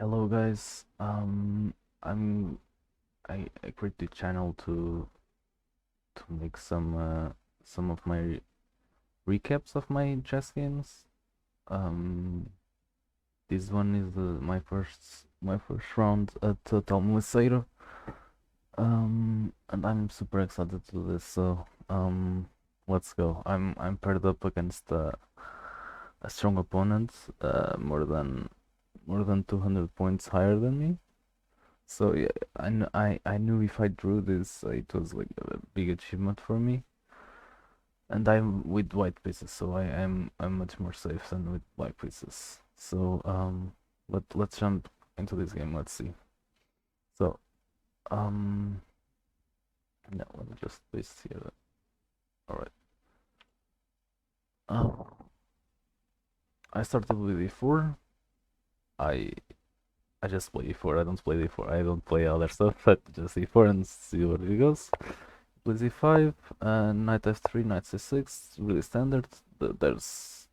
Hello guys. I'm I created the channel to make some of my recaps of my chess games. Um, this one is my first round at Talmuseiro. And I'm super excited to do this. Let's go. I'm paired up against a strong opponent, more than 200 points higher than me. So yeah, I knew if I drew this, it was like a big achievement for me. And I'm with white pieces, so I'm much more safe than with black pieces. So let's jump into this game. Let's see. So um no, let me just paste here. All right. Um, I started with e4. I I just play e4. I don't play d4. I don't play other stuff. But just e4 and see where it goes. Plays e5, knight f3, knight c6, really standard. There's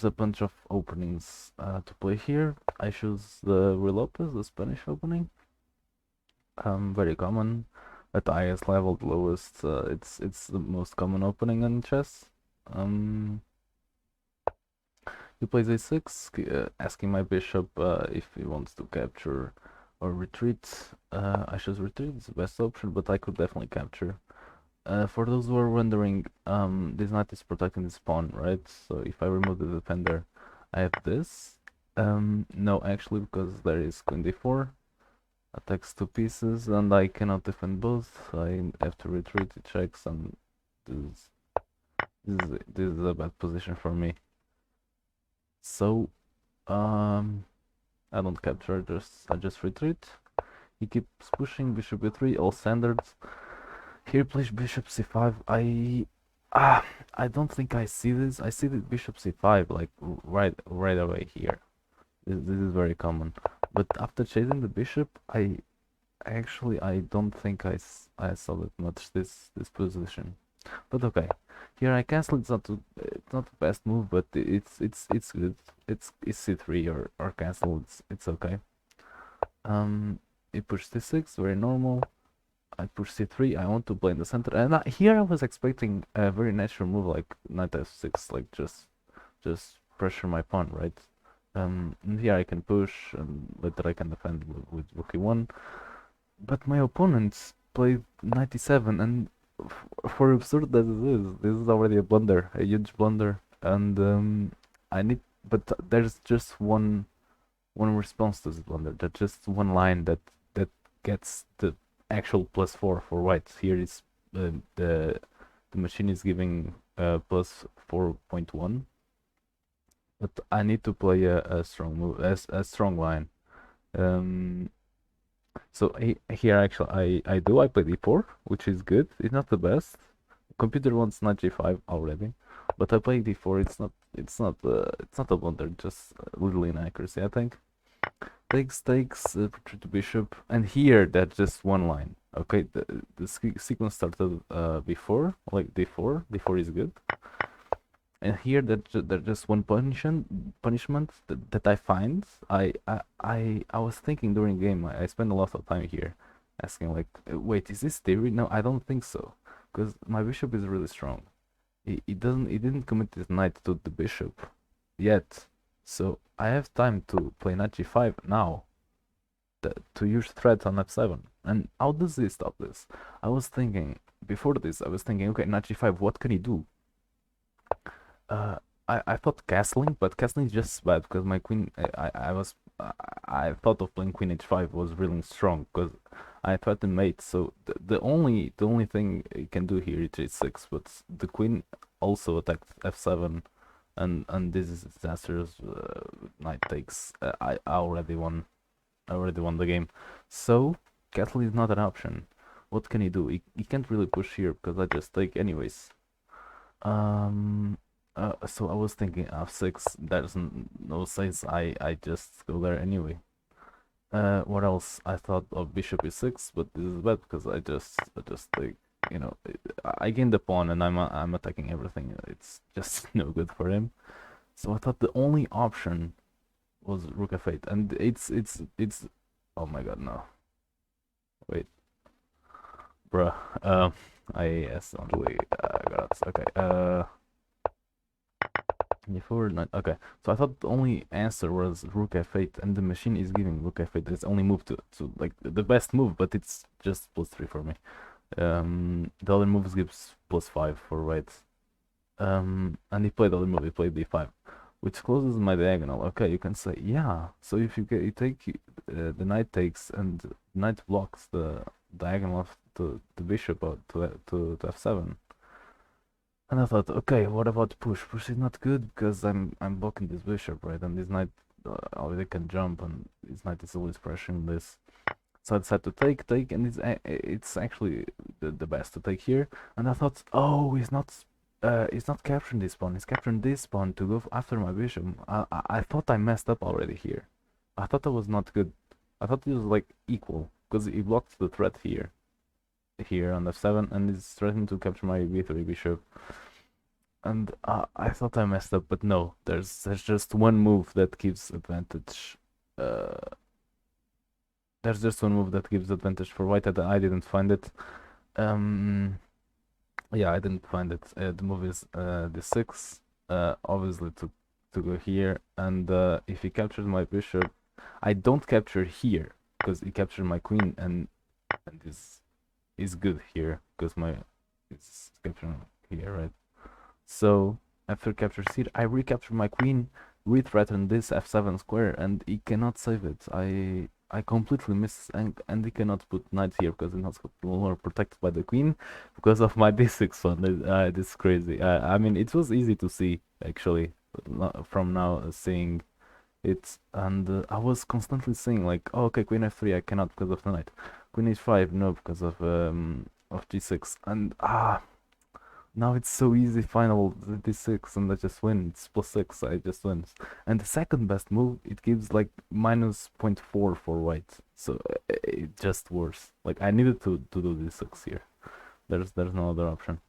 a bunch of openings to play here. I choose the Rui Lopez, the Spanish opening. Very common at the highest level, the lowest. It's the most common opening in chess. He plays a6, asking my bishop if he wants to capture or retreat. I choose retreat, it's the best option, but I could definitely capture. For those who are wondering, this knight is protecting this pawn, right? So if I remove the defender, I have this. No, actually, because there is queen d4, attacks two pieces, and I cannot defend both. I have to retreat, it checks, and this, this is a bad position for me. So, I don't capture, I just retreat. He keeps pushing, bishop e3, all standards. Here plays bishop c5. I don't think I see this. I see the bishop c5 like right away here. This is very common. But after chasing the bishop, I don't think I saw that much this position. But okay, here I cancel. It's not the best move, but it's good. It's c3 or cancel. It's okay. He pushed c6, very normal. I push c3. I want to play in the center, and here I was expecting a very natural move like knight f6, like just pressure my pawn, right? And here I can push, and later I can defend with rook e1. But my opponents played 97, and for absurd as it is, this is already a blunder, a huge blunder, and I need. But there's just one response to this blunder. There's just one line that gets the actual +4 for white. Here is the machine is giving plus 4.1, but I need to play a strong move, a strong line. Um, so here actually I play d4, which is good. It's not the best. Computer wants knight g5 already, but I play d4. It's not a blunder, just a little inaccuracy, I think. Takes retreat to bishop, and here that's just one line. Okay, the sequence started before, like d4 is good, and here there's just one punishment that I find. I was thinking during game. I spent a lot of time here asking like, wait, is this theory? No, I don't think so, because my bishop is really strong. He didn't commit this knight to the bishop yet, so I have time to play knight g5 now, to use threats on f7. And how does he stop this? I was thinking before this. I was thinking, okay, knight g5. What can he do? Uh, I thought castling, but castling is just bad because my queen. I thought of playing queen h5 was really strong because I tried to mate. So the only thing he can do here is h6, but the queen also attacked f7, and this is disastrous. Knight takes. I already won. I already won the game. So castle is not an option. What can he do? He can't really push here because I just take anyways. Um. So I was thinking f6. There's no sense. I just go there anyway. What else? I thought of bishop e6, but this is bad because I just like, I gain the pawn and I'm attacking everything. It's just no good for him. So I thought the only option was rook f8, and it's. Oh my god, no. Wait, bruh. I accidentally got it. Okay. Before not okay. So I thought the only answer was rook f8, and the machine is giving rook f8. It's only move to like the best move, but it's just +3 for me. The other moves gives +5 for white. And he played the other move. He played d5, which closes my diagonal. Okay, you can say yeah. So if you take the knight takes and knight blocks the diagonal of the bishop out to f7. And I thought, okay, what about push? Push is not good because I'm blocking this bishop, right? And this knight already can jump, and this knight is always pressuring this. So I decided to take, and it's actually the best to take here. And I thought, oh, he's not capturing this pawn. He's capturing this pawn to go after my bishop. I thought I messed up already here. I thought that was not good. I thought it was like equal because he blocked the threat here on f7, and is threatening to capture my b3 bishop. And I thought I messed up, but no. There's just one move that gives advantage. There's just one move that gives advantage for white, and I didn't find it. Yeah, I didn't find it. The move is d6. Obviously to go here, and if he captures my bishop, I don't capture here because he captured my queen, and this is good here because my it's capturing here, right? So after captures here, I recapture my queen, re-threaten this f7 square, and he cannot save it. I completely miss, and he cannot put knight here because he's not no longer protected by the queen because of my d6 one. This is crazy. I mean, it was easy to see actually from now seeing it, and I was constantly saying like, oh, okay, queen f3 I cannot because of the knight. Queen h5 no because of g6, and now it's so easy, final d6, and I just win. It's +6, I just win. And the second best move, it gives like -0.4 for white. So it just worse. Like I needed to do d6 here. There's no other option.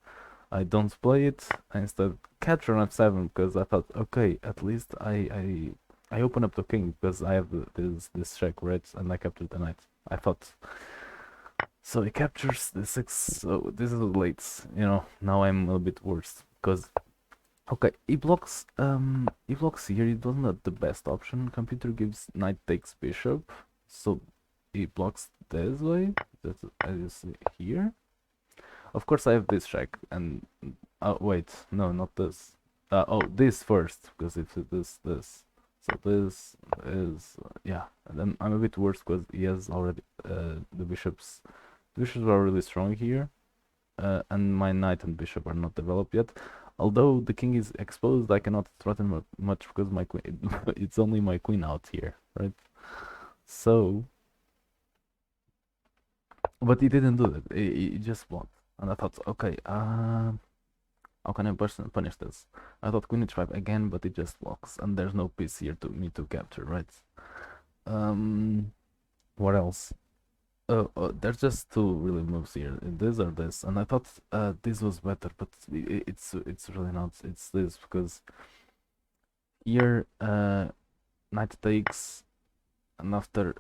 I don't play it. I instead capture on f7 because I thought, okay, at least I open up the king because I have this check, right? And I captured the knight. I thought. So he captures the 6, so this is late, you know, now I'm a little bit worse, because, okay, he blocks here, it was not the best option, computer gives knight takes bishop, so he blocks this way, that's as you see here. Of course I have this check, and, wait, no, not this, oh, this first, because it's this, so this is, yeah, and then I'm a bit worse, because he has already, the bishops are really strong here, and my knight and bishop are not developed yet. Although the king is exposed, I cannot threaten much because my queen, it's only my queen out here, right? So, but he didn't do that. He just blocked, and I thought, okay, how can I punish this? I thought queen h5 again, but it just blocks, and there's no piece here to me to capture, right? What else? There's just two really moves here, this or this, and I thought this was better, but it's really not. It's this because here knight takes, and after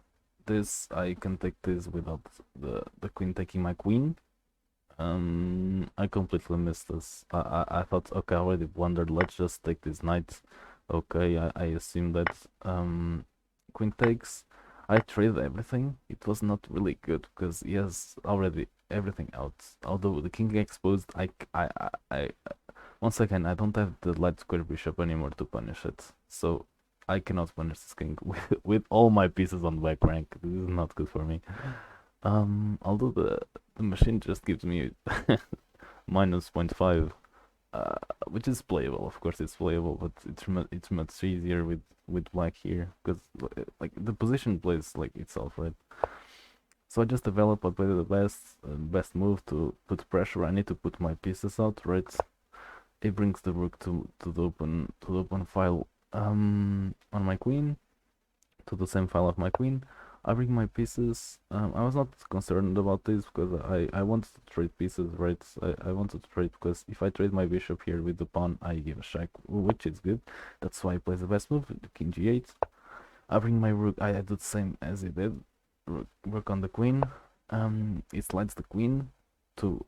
this I can take this without the queen taking my queen. I completely missed this. I thought, okay, I already blundered. Let's just take this knight. Okay, I assume that queen takes. I traded everything. It was not really good because he has already everything out. Although the king exposed, once again, I don't have the light square bishop anymore to punish it. So I cannot punish this king with all my pieces on back rank. This is not good for me. Although the machine just gives me -0.5, which is playable. Of course, it's playable, but it's much easier with black here because like the position plays like itself, right? So I just develop I play the best move to put pressure. I need to put my pieces out, right? It brings the rook to the open file on my queen, to the same file of my queen. I bring my pieces. I was not concerned about this because I wanted to trade pieces, right? I wanted to trade because if I trade my bishop here with the pawn, I give a check, which is good. That's why I play the best move, the king g8. I bring my rook. I do the same as he did. Rook on the queen. It slides the queen to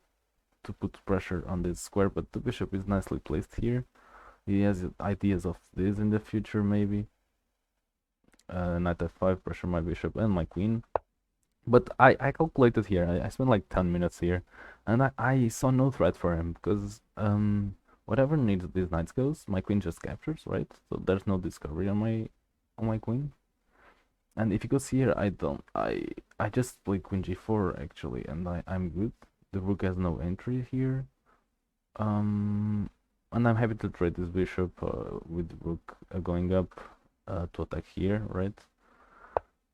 put pressure on this square, but the bishop is nicely placed here. He has ideas of this in the future, maybe. Knight f5, pressure my bishop and my queen. But I calculated here. I spent like 10 minutes here, and I saw no threat for him because whatever needs these knights goes, my queen just captures, right? So there's no discovery on my queen. And if he goes here, I just play queen g4 actually, and I'm good. The rook has no entry here. And I'm happy to trade this bishop with rook going up to attack here, right?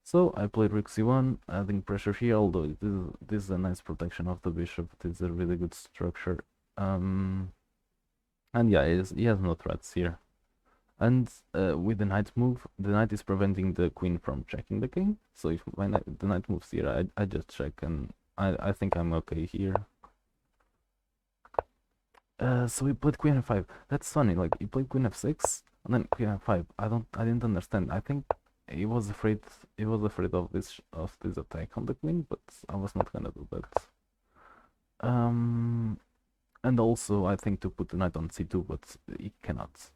So I played rook c1, adding pressure here, although this is a nice protection of the bishop. It is a really good structure. And yeah, he has no threats here. And with the knight move, the knight is preventing the queen from checking the king. So if the knight moves here, I just check, and I think I'm okay here. So he played queen f5. That's funny. Like he played queen f6 and then queen f5. I didn't understand. I think he was afraid. He was afraid of this attack on the queen, but I was not gonna do that. And also I think to put the knight on c2, but he cannot.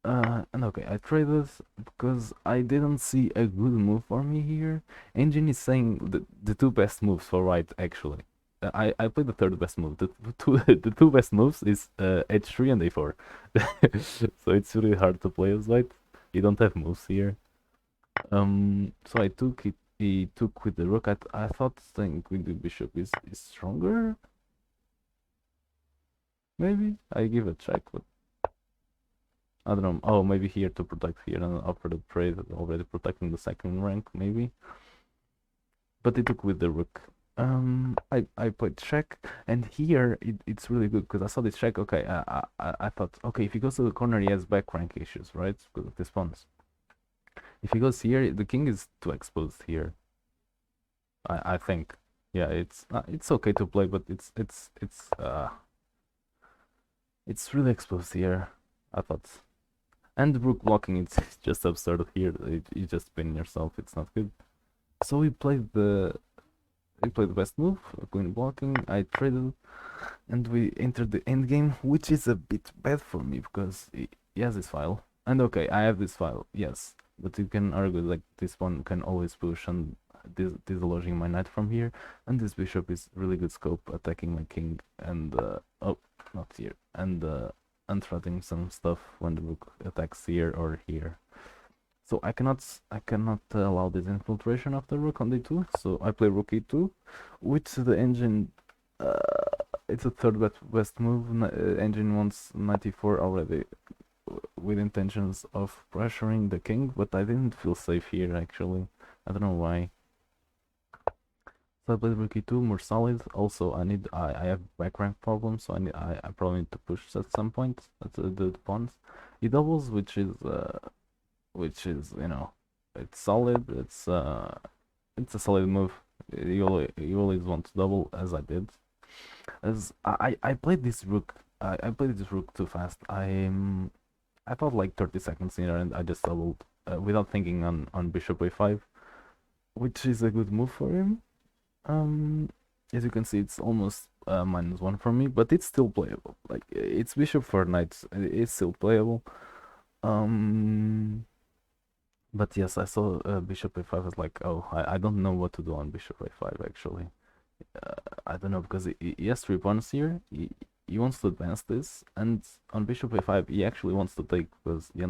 And okay, I traded because I didn't see a good move for me here. Engine is saying the two best moves for white actually. I played the third best move. The two best moves is h3 and a4. So it's really hard to play as white. You don't have moves here. So I took it. He took with the rook. I thought staying with the bishop is stronger. Maybe I give a check, but I don't know. Oh, maybe here to protect here and offer the trade, already protecting the second rank, maybe. But he took with the rook. I played check, and here it's really good because I saw this check. Okay, I thought, okay, if he goes to the corner, he has back rank issues, right? Because of this pawns. If he goes here, the king is too exposed here. I think, yeah, it's okay to play, but it's really exposed here. I thought, and rook blocking, it's just absurd here. You just pin yourself. It's not good. So we played the best move, queen blocking. I traded, and we entered the end game, which is a bit bad for me because he has this file. And okay, I have this file, yes, but you can argue like this pawn can always push and dislodging my knight from here, and this bishop is really good scope attacking my king and oh, not here, and threatening some stuff when the rook attacks here or here. So I cannot allow this infiltration of the rook on d2. So I play rook e2, which the engine. It's a third best move. Engine wants 94 already, with intentions of pressuring the king, but I didn't feel safe here actually. I don't know why. So I played rook e2, more solid. Also, I have back rank problems, so I probably need to push at some point at the pawns. He doubles, which is you know, it's solid. It's a solid move. You always want to double, as I did. As I played this rook. I played this rook too fast. I thought like 30 seconds in, and I just doubled without thinking on bishop a5, which is a good move for him. As you can see, it's almost -1 for me, but it's still playable. Like it's bishop for knights. It's still playable. But yes, I saw bishop a5. I was like, oh, I don't know what to do on bishop a5 actually. I don't know because he has 3 pawns here. He wants to advance this, and on bishop a5 he actually wants to take because he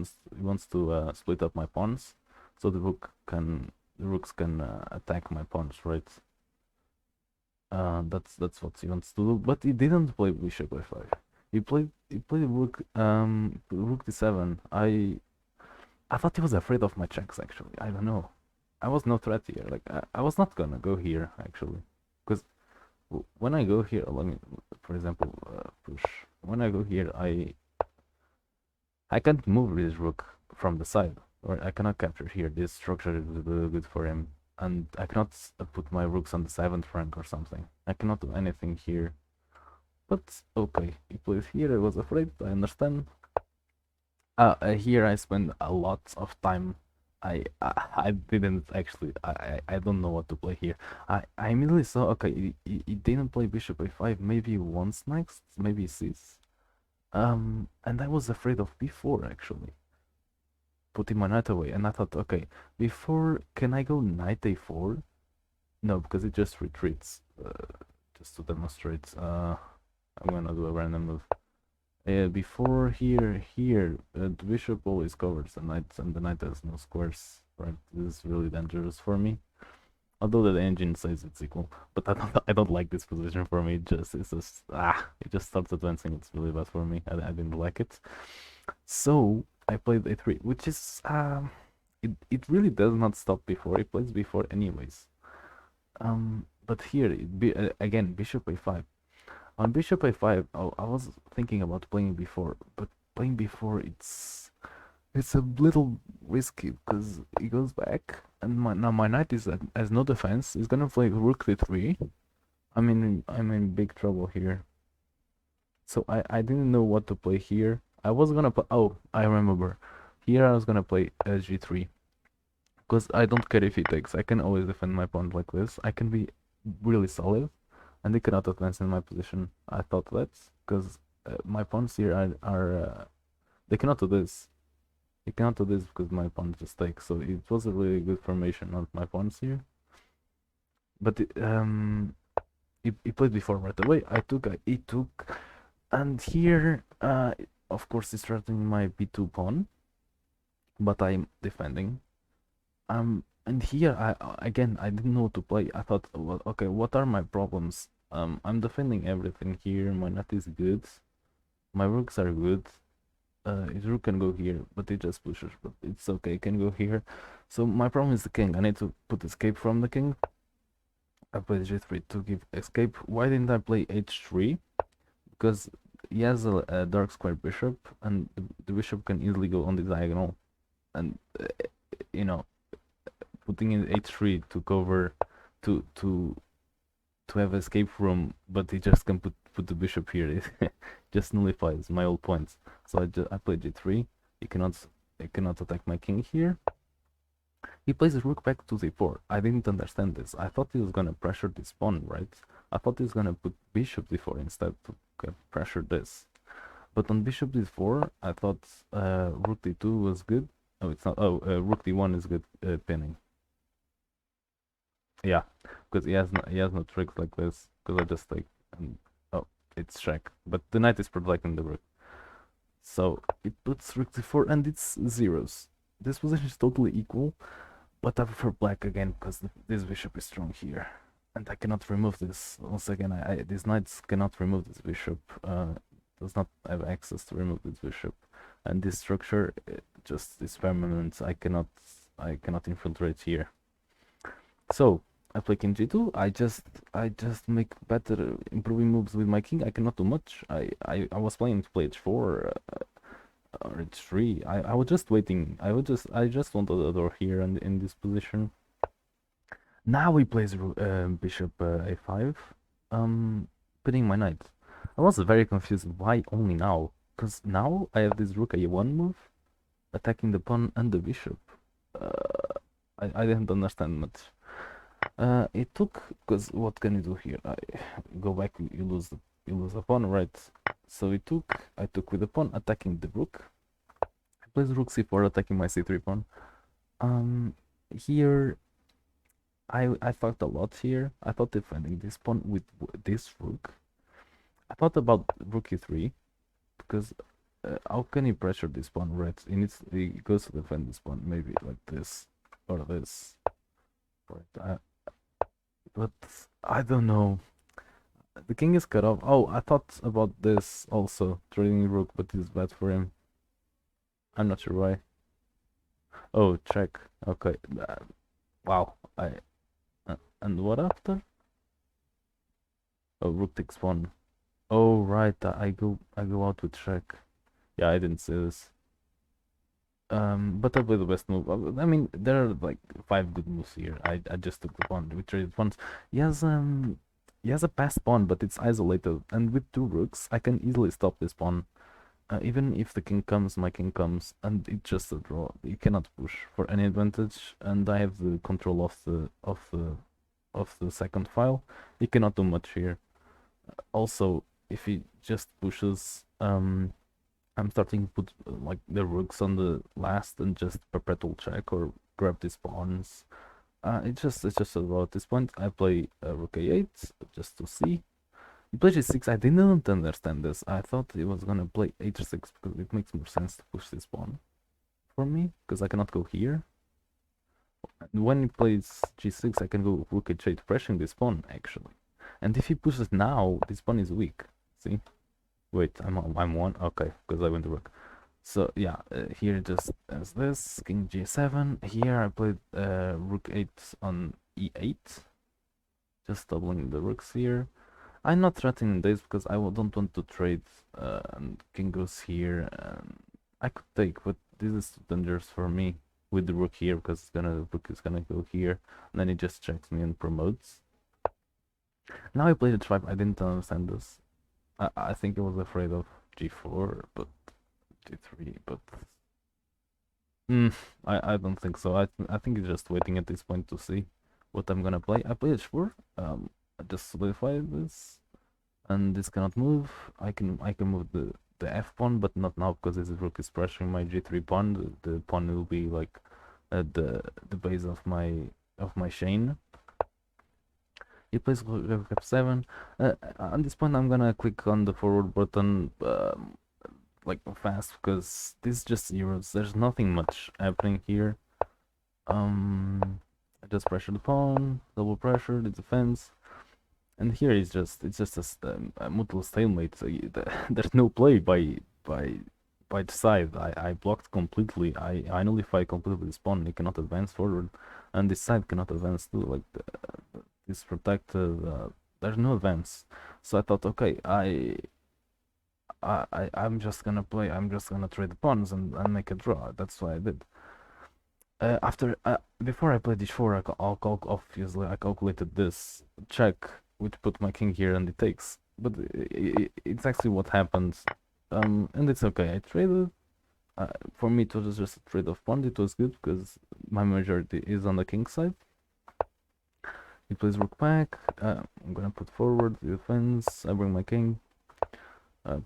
wants to split up my pawns, so the rooks can attack my pawns, right? That's what he wants to do. But he didn't play bishop a5. He played rook d7. I thought he was afraid of my checks actually. I don't know. I was no threat here. Like I was not gonna go here actually, because when I go here, let me, for example, push. When I go here, I can't move this rook from the side, or I cannot capture here. This structure is really good for him, and I cannot put my rooks on the 7th rank or something. I cannot do anything here. But okay, he plays here. I was afraid. I understand. Here I spend a lot of time I didn't actually. I don't know what to play here. I immediately saw. Okay, he didn't play bishop a5. Maybe once next. Maybe c6. And I was afraid of b4 actually, putting my knight away. And I thought, okay, before can I go knight a4? No, because it just retreats. Just to demonstrate. I'm gonna do a random move. Before here, the bishop always covers the knight, and the knight has no squares. Right, this is really dangerous for me. Although the engine says it's equal, but I don't like this position for me. It just starts advancing. It's really bad for me. I didn't like it. So I played a3, which is it really does not stop before. It plays before anyways. But here again bishop a5. On bishop a5, I was thinking about playing before, but playing before it's a little risky because he goes back, and now my knight has no defense. He's gonna play rook d3. I'm in big trouble here. So I didn't know what to play here. I was gonna play. Oh, I remember. Here I was gonna play g3 because I don't care if he takes. I can always defend my pawn like this. I can be really solid, and they cannot advance in my position. I thought that because my pawns here are they cannot do this. They cannot do this because my pawn just takes. So it was a really good formation on my pawns here. But he played before right away. He took, and here of course he's threatening my b2 pawn, but I'm defending. And here again I didn't know what to play. I thought, well, okay, what are my problems? I'm defending everything here. My knight is good. My rooks are good. His rook can go here, but it just pushes. But it's okay, can go here. So my problem is the king. I need to put escape from the king. I played g3 to give escape. Why didn't I play h3? Because he has a dark square bishop, and the bishop can easily go on the diagonal, and you know, putting in h3 to cover to have escape room, but he just can put the bishop here. It just nullifies my old points. So I played g3. He cannot attack my king here. He plays his rook back to d4. I didn't understand this. I thought he was gonna pressure this pawn, right? I thought he was gonna put bishop d4 instead to pressure this. But on bishop d4, I thought rook d2 was good. Oh, it's not. Oh, rook d1 is good pinning. Yeah, because he has no tricks like this. Because I just like and oh, it's check. But the knight is protecting the rook. So it puts rook d4 and it's zeros. This position is totally equal, but I prefer black again because this bishop is strong here, and I cannot remove this. Once again, these knights cannot remove this bishop. Does not have access to remove this bishop, and this structure just is permanent. I cannot infiltrate here. So I play king g2. I just make better improving moves with my king. I cannot do much. I was planning to play h4 or h3. I was just waiting. I just wanted a door here and in this position. Now he plays bishop a5, pinning my knight. I was very confused. Why only now? Because now I have this rook a1 move, attacking the pawn and the bishop. I didn't understand much. It took, because what can you do here? I go back, you lose the pawn, right? So I took with the pawn, attacking the rook. I plays rook c4, attacking my c3 pawn. Here I thought a lot here. I thought defending this pawn with this rook. I thought about rook e3 because how can he pressure this pawn, right? He goes to defend this pawn, maybe like this or this. Right? But I don't know. The king is cut off. Oh, I thought about this also, trading rook, but it's bad for him. I'm not sure why. Oh, check. Okay. Wow. And what after? Oh, rook takes pawn. Oh, right. I go out with check. Yeah, I didn't see this. But I play the best move. I mean, there are like 5 good moves here. I just took the pawn. We traded pawns. He has a passed pawn, but it's isolated. And with 2 rooks, I can easily stop this pawn. Even if the king comes, my king comes, and it's just a draw. You cannot push for any advantage, and I have the control of the second file. He cannot do much here. Also, if he just pushes, I'm starting to put like the rooks on the last and just perpetual check or grab these pawns. It's just a draw at this point. I play rook a8 just to see. He played g6. I didn't understand this. I thought he was gonna play h6 because it makes more sense to push this pawn for me because I cannot go here. And when he plays g6, I can go rook h8, pressuring this pawn actually. And if he pushes now, this pawn is weak. See? Wait, I'm one. Okay, because I went to rook. So yeah, here just as this king g7. Here I played rook 8 on e8, just doubling the rooks here. I'm not threatening this because I don't want to trade. And king goes here, and I could take, but this is too dangerous for me with the rook here because rook is gonna go here, and then he just checks me and promotes. Now I played a trap. I didn't understand this. I think I was afraid of g4, but g3, but I don't think so. I think he's just waiting at this point to see what I'm gonna play. I play h4. I just solidify this, and this cannot move. I can move the f pawn, but not now because this rook is pressuring my g3 pawn. The pawn will be like at the base of my chain. He plays rook f7. On this point, I'm gonna click on the forward button like fast because this is just zeros. There's nothing much happening here. I just pressure the pawn, double pressure the defense, and here it's just a mutual stalemate. So there's no play by the side. I blocked completely. I nullify completely this pawn. He cannot advance forward, and this side cannot advance too. Like this protected. There's no advance. So I thought, okay, I'm just gonna play. I'm just gonna trade the pawns and make a draw. That's what I did. After before I played h4, obviously I calculated this check, which put my king here and it takes. But it's actually what happened, and it's okay. I traded. For me, it was just a trade of pawn. It was good because my majority is on the king side. He plays rook back. I'm gonna put forward the defense. I bring my king.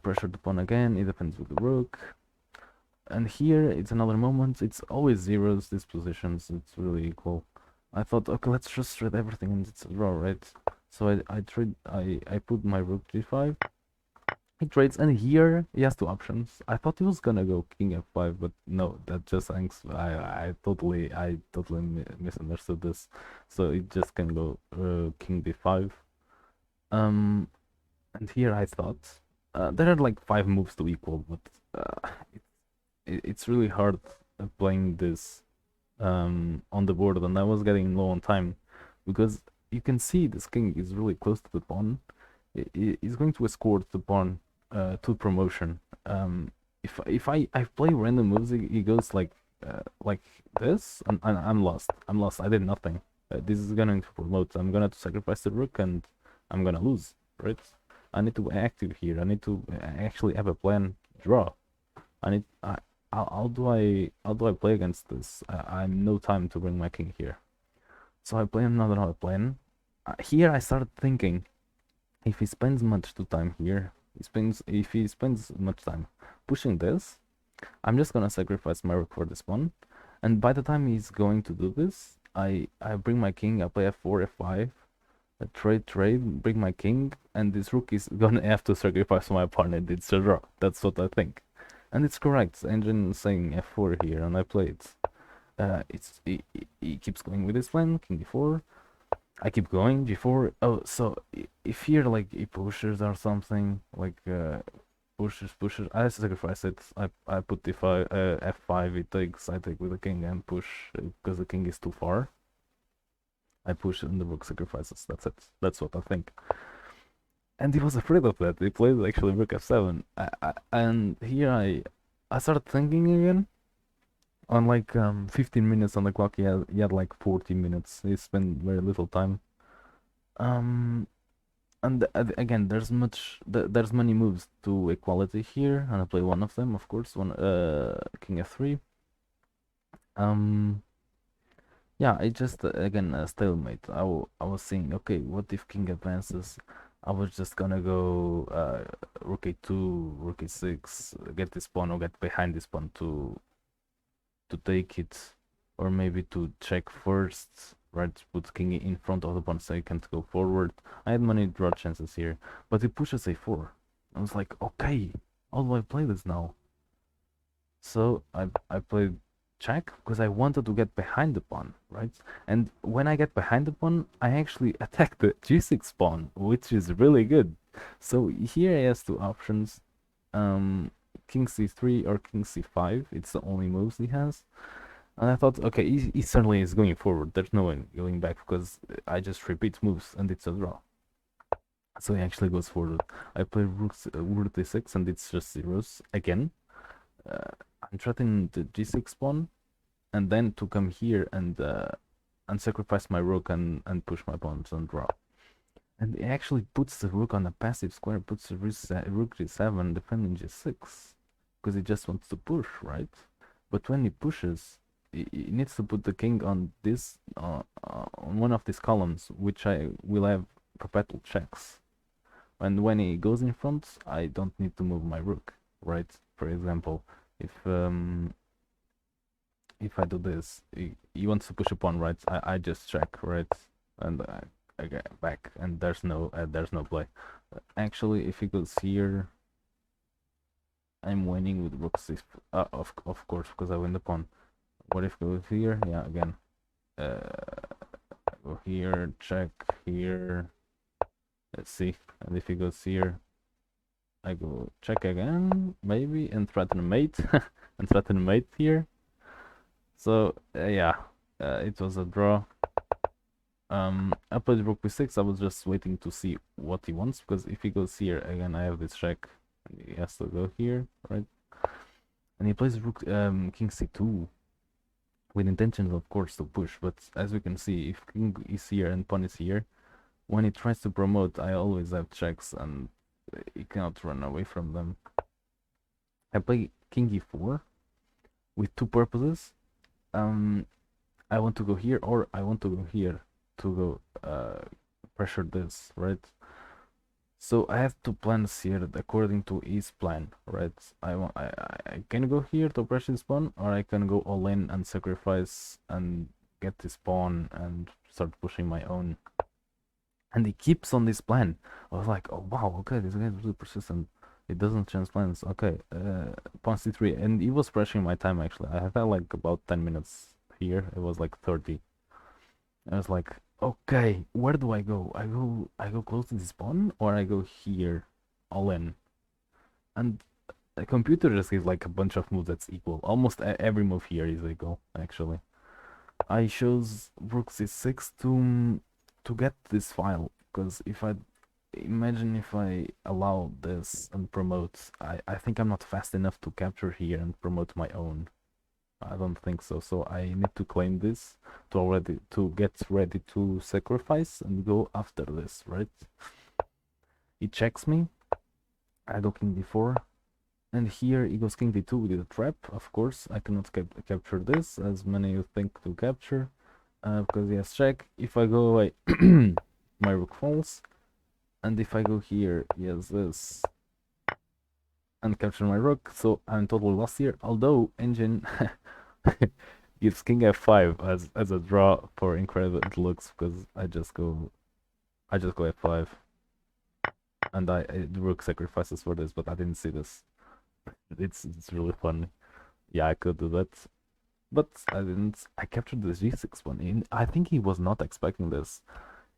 Pressure the pawn again. He defends with the rook. And here it's another moment. It's always zeros. These positions. It's really equal. I thought, okay, let's just trade everything and it's a draw, right? So I put my rook g5. He trades, and here he has two options. I thought he was gonna go king f5, but no, that just hangs. I totally misunderstood this. So it just can go king d5. And here I thought there are like 5 moves to equal, but it's really hard playing this on the board, and I was getting low on time because you can see this king is really close to the pawn. He's going to escort the pawn to promotion. If I play random moves, he goes like this, and I'm lost. I'm lost. I did nothing. This is gonna promote. I'm gonna sacrifice the rook, and I'm gonna lose. Right? I need to be active here. I need to actually have a plan. Draw. I need. How do I play against this? I have no time to bring my king here. So I play another plan. Here I started thinking, if he spends much time here, if he spends much time pushing this, I'm just gonna sacrifice my rook for this pawn. And by the time he's going to do this, I bring my king, I play f4, f5, trade, bring my king, and this rook is gonna have to sacrifice my pawn, and it's a draw. That's what I think. And it's correct. Engine is saying f4 here, and I play it. He keeps going with his plan, king d4. I keep going, g4. Oh, so if here like he pushes or something, like pushes, I sacrifice it. I put d5, f5. He takes. I take with the king and push because the king is too far. I push and the rook sacrifices. That's it. That's what I think. And he was afraid of that. He played actually rook f7. And here I started thinking again. On like 15 minutes on the clock, he had like 40 minutes. He spent very little time. And And again, there's many moves to equality here, and I play one of them, of course. One king f3. Um, yeah, I just again stalemate. I was saying, okay, what if king advances? I was just gonna go rook a2, rook a6, get this pawn or get behind this pawn to take it, or maybe to check first, right? Put king in front of the pawn so you can't go forward. I had many draw chances here, but he pushes a4. I was like, okay, how do I play this now? So I played check because I wanted to get behind the pawn, right? And when I get behind the pawn, I actually attack the g6 pawn, which is really good. So here he has two options, um, king c3 or king c5. It's the only moves he has. And I thought, okay, he certainly is going forward. There's no one going back because I just repeat moves and it's a draw. So he actually goes forward. I play rook d6 and it's just zeros again. I'm threatening the g6 pawn and then to come here and sacrifice my rook and push my pawns and draw. And he actually puts the rook on a passive square, puts the rook g7 defending g6 because he just wants to push, right? But when he pushes, he needs to put the king on this on one of these columns, which I will have perpetual checks. And when he goes in front, I don't need to move my rook, right? For example, if I do this, he wants to push a pawn, right? I just check, right? And I get back, and there's no play. Actually, if he goes here, I'm winning with rook 6. Of course, because I win the pawn. What if goes here? Yeah, again. Go here, check here. Let's see. And if he goes here, I go check again, maybe, and threaten mate, and threaten mate here. So yeah, it was a draw. I played rook b6. I was just waiting to see what he wants because if he goes here again, I have this check. He has to go here, right? And he plays rook king c2 with intentions, of course, to push. But as we can see, if king is here and pawn is here, when he tries to promote, I always have checks and he cannot run away from them. I play king e4 with two purposes. I want to go here or I want to go here to go pressure this, right? So I have two plans here according to his plan, right? I can go here to pressure this pawn, or I can go all in and sacrifice and get this pawn and start pushing my own. And he keeps on this plan. I was like, oh wow, okay, this guy is really persistent. It doesn't change plans. Okay, pawn c3, and he was pressuring my time actually. I had like about 10 minutes here. It was like 30. I was like, okay, where do I go? I go close to this pawn, or I go here, all in. And the computer just gives like a bunch of moves that's equal. Almost every move here is equal, actually. I chose rook c6 to get this file, because if I imagine if I allow this and promote, I think I'm not fast enough to capture here and promote my own. I don't think so. So I need to claim this to get ready to sacrifice and go after this, right? He checks me. I go king d4, and here he goes king d2 with a trap. Of course, I cannot capture this, as many you think to capture, because he has check. If I go away, my rook falls, and if I go here, he has this and capture my rook. So I'm totally lost here. Although engine gives king f5 as a draw for incredible it looks, because I just go f5 and the rook sacrifices for this, but I didn't see this. It's really funny. Yeah, I could do that, but I didn't. I captured the g6 one. I think he was not expecting this.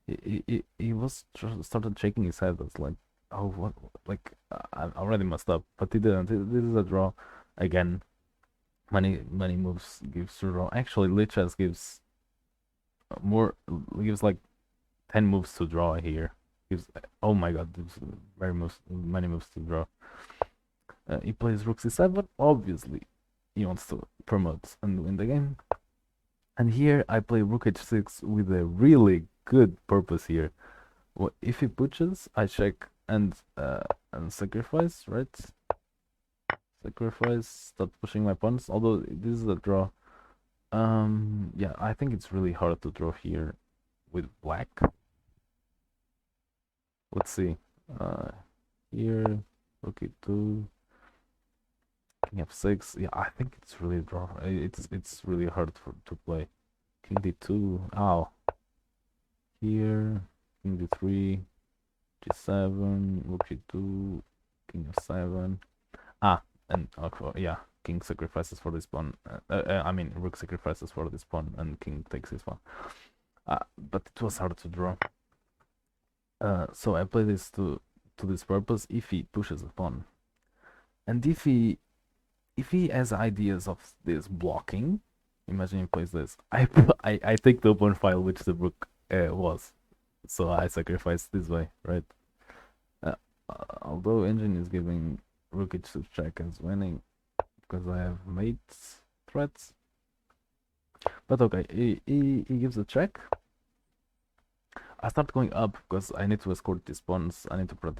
He was started shaking his head. It's like, oh, what? Like I already messed up, but he didn't. This is a draw again. Many moves gives to draw. Actually, lichess gives gives like 10 moves to draw here. Gives, oh my god, there's many moves to draw. He plays rook c7. Obviously, he wants to promote and win the game. And here I play rook h6 with a really good purpose here. If he pushes, I check and sacrifice, right? Sacrifice, start pushing my pawns. Although this is a draw. Yeah, I think it's really hard to draw here with black. Let's see. Uh, here, rook e2, king f6. Yeah, I think it's really draw. It's really hard to play. King d2. Ow. Here, king d3, g7, rook g2, king f7. Ah, and yeah, king sacrifices for this pawn. I mean, rook sacrifices for this pawn, and king takes this one. But it was hard to draw. So I play this to this purpose if he pushes a pawn, and if he has ideas of this blocking, imagine he plays this. I take the open file which the rook was, so I sacrifice this way, right? Uh, although engine is giving rook h2 check as winning because I have mate threats, but okay, he gives a check. I start going up because I need to escort these pawns. I need to protect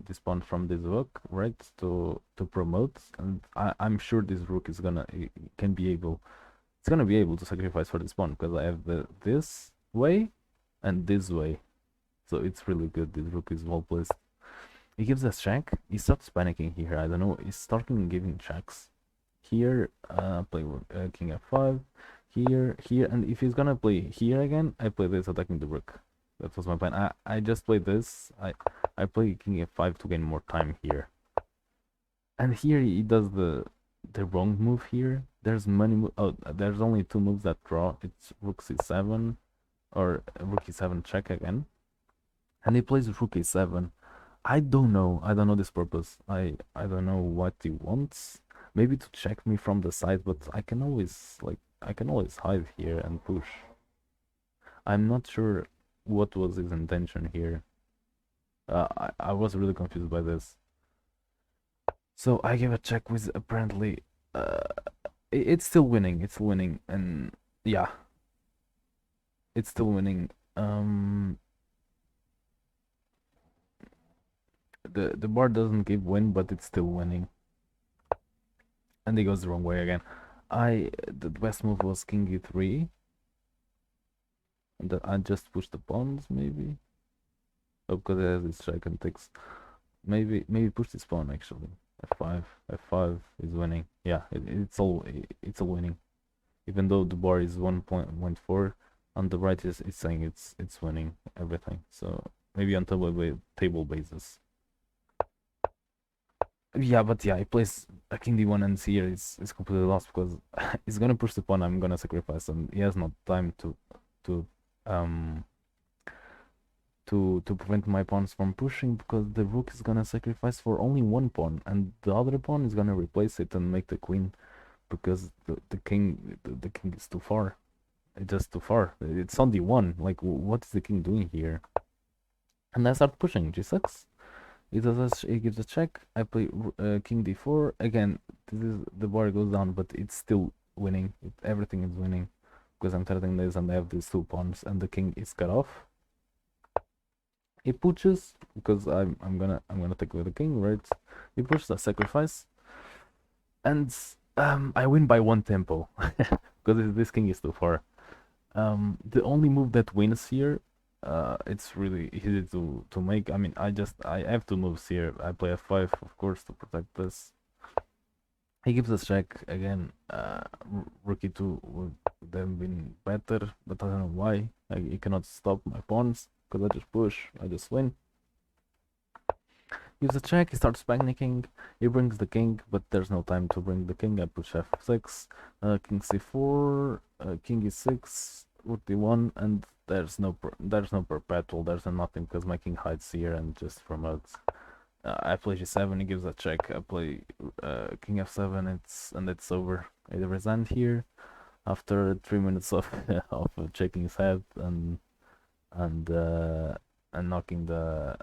this pawn from this rook, right? To promote, and I'm sure this rook is gonna can be able. It's gonna be able to sacrifice for this pawn because I have this way and this way, so it's really good. This rook is well placed. He gives us check. He starts panicking here. I don't know. He's starting giving checks. Here, play king f5. Here, and if he's gonna play here again, I play this attacking the rook. That was my plan. I just played this. I play king f5 to gain more time here. And here he does the wrong move here. There's many oh, there's only two moves that draw. It's rook c7 or rook e7 check again. And he plays rook e7. I don't know. I don't know this purpose. I don't know what he wants. Maybe to check me from the side, but I can always hide here and push. I'm not sure what was his intention here. I was really confused by this. So I gave a check with apparently it's still winning. It's still winning, and yeah, it's still winning. The board doesn't give win, but it's still winning. And he goes the wrong way again. The best move was king e3. And I just push the pawns maybe. Oh, because it has this check and takes. Maybe push this pawn actually. F5 is winning. Yeah, it's all winning. Even though the bar is 1.4, on the right is it's saying it's winning everything. So maybe on table basis. Yeah, but yeah, he plays a king d1 and here it's completely lost because he's gonna push the pawn. I'm gonna sacrifice, and he has no time to um to prevent my pawns from pushing because the rook is gonna sacrifice for only one pawn, and the other pawn is gonna replace it and make the queen because the king is too far. It's just too far. It's on d1. Like, what is the king doing here? And I start pushing g6. He gives a check. I play king d4 again. The bar goes down, but it's still winning. Everything is winning because I'm threatening this, and I have these two pawns, and the king is cut off. He pushes because I'm gonna take away the king, right? He pushes a sacrifice, and I win by one tempo because this king is too far. The only move that wins here, it's really easy to make. I mean, I have two moves here. I play f5, of course, to protect this. He gives us check again. Rook e2 would then been better, but I don't know why. He cannot stop my pawns because I just push. I just win. Gives a check. He starts panicking. He brings the king, but there's no time to bring the king. I push f6, king c4, king e6, rook d1, and there's no perpetual. There's nothing because my king hides here and just promotes. I play g7. He gives a check. I play king f7. It's over. I resign here after 3 minutes of of checking his head and knocking the.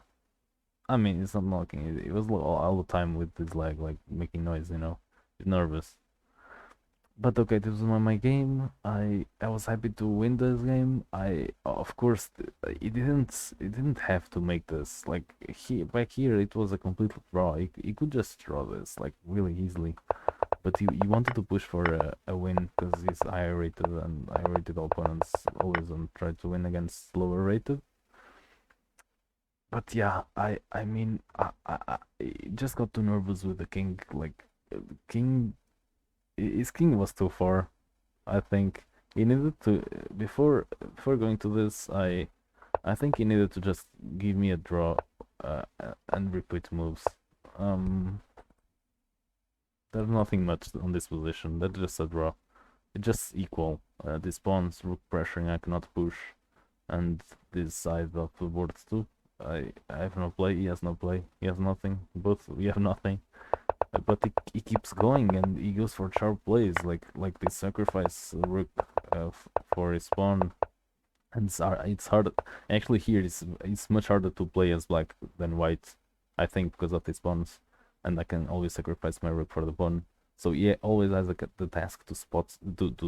I mean, it's not knocking. It was all the time with his leg, like making noise. He's nervous. But okay, this was my game. I was happy to win this game. I of course it didn't have to make this like back here it was a complete draw. He could just draw this like really easily. But he wanted to push for a win because he's higher rated and higher rated opponents always try to win against lower rated. But yeah, I mean I just got too nervous with the king. Like king, his king was too far. I think he needed to before going to this. I think he needed to just give me a draw and repeat moves. Um, there's nothing much on this position. That's just a draw. It's just equal. This pawns rook pressuring. I cannot push, and this side of the board too. I have no play. He has no play. He has nothing. Both we have nothing. But he keeps going and he goes for sharp plays like they sacrifice rook for his pawn, and it's hard. Actually, here it's much harder to play as black than white, I think, because of these pawns, and I can always sacrifice my rook for the pawn. So yeah, always has the task to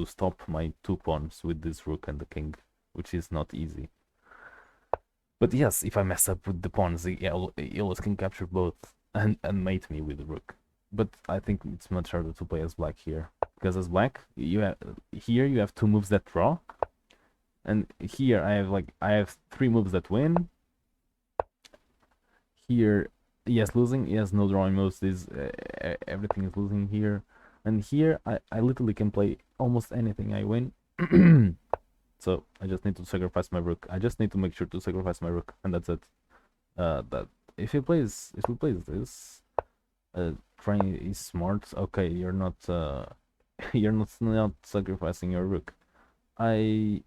stop my two pawns with this rook and the king, which is not easy. But yes, if I mess up with the pawns, he always can capture both and mate me with the rook. But I think it's much harder to play as black here because as black, you have two moves that draw, and here I have three moves that win. Here, yes, losing. Yes, no drawing moves. This everything is losing here, and here I literally can play almost anything. I win. So I just need to sacrifice my rook. I just need to make sure to sacrifice my rook, and that's it. That if he plays this, trying is smart. Okay, you're not you're not sacrificing your rook. I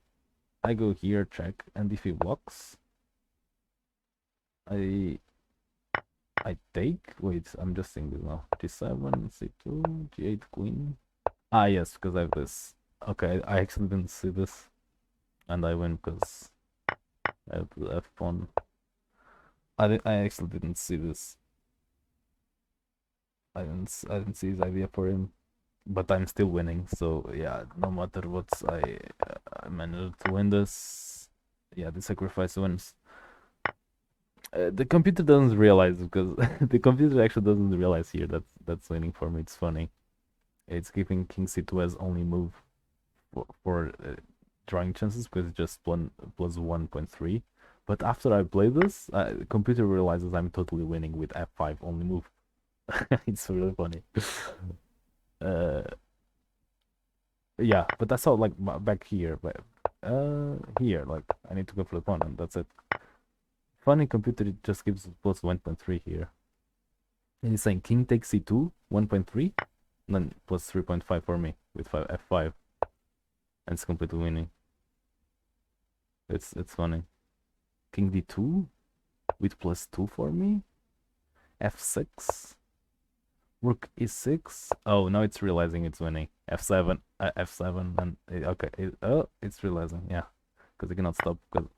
I go here, check, and if he blocks, I I take. Wait, I'm just saying this now. G7, C2, G8, Queen. Ah, yes, because I have this. Okay, I actually didn't see this, and I win because I have the F pawn. I actually didn't see this. I didn't see his idea for him, but I'm still winning. So yeah, no matter what, I managed to win this. Yeah, the sacrifice wins. The computer doesn't realize because the computer actually doesn't realize here that's winning for me. It's funny. It's giving King C2 as only move for drawing chances because it's just plus 1.3. But after I play this, the computer realizes I'm totally winning with F5 only move. It's really funny. Uh, yeah, but that's all like back here, but here like I need to go for the pawn and that's it. Funny computer it just gives plus 1.3 here. And he's saying king takes c2 1.3 and then plus 3.5 for me with f5 and it's completely winning. It's funny. King d2 with plus 2 for me. f6 rook e6. Oh, now it's realizing it's winning. F7, f7, and okay. Oh, it's realizing, yeah, because it cannot stop. Because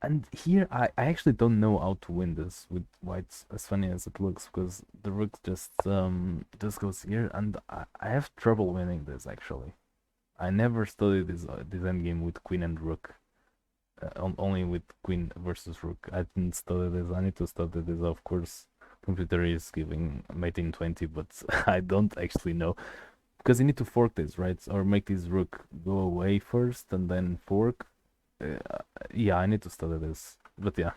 and here I actually don't know how to win this with whites. As funny as it looks, because the rook just goes here, and I have trouble winning this actually. I never studied this endgame with queen and rook. Only with queen versus rook. I didn't study this. I need to study this, of course. Computer is giving mating 20, but I don't actually know because you need to fork this, right? Or make this rook go away first and then fork. Uh, yeah, I need to study this. But yeah,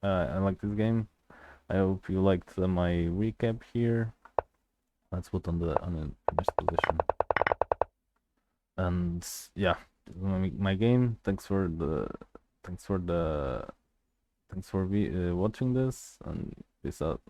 I like this game. I hope you liked my recap here. Let's put on the finished position. And yeah, my game. Thanks for watching this and peace out.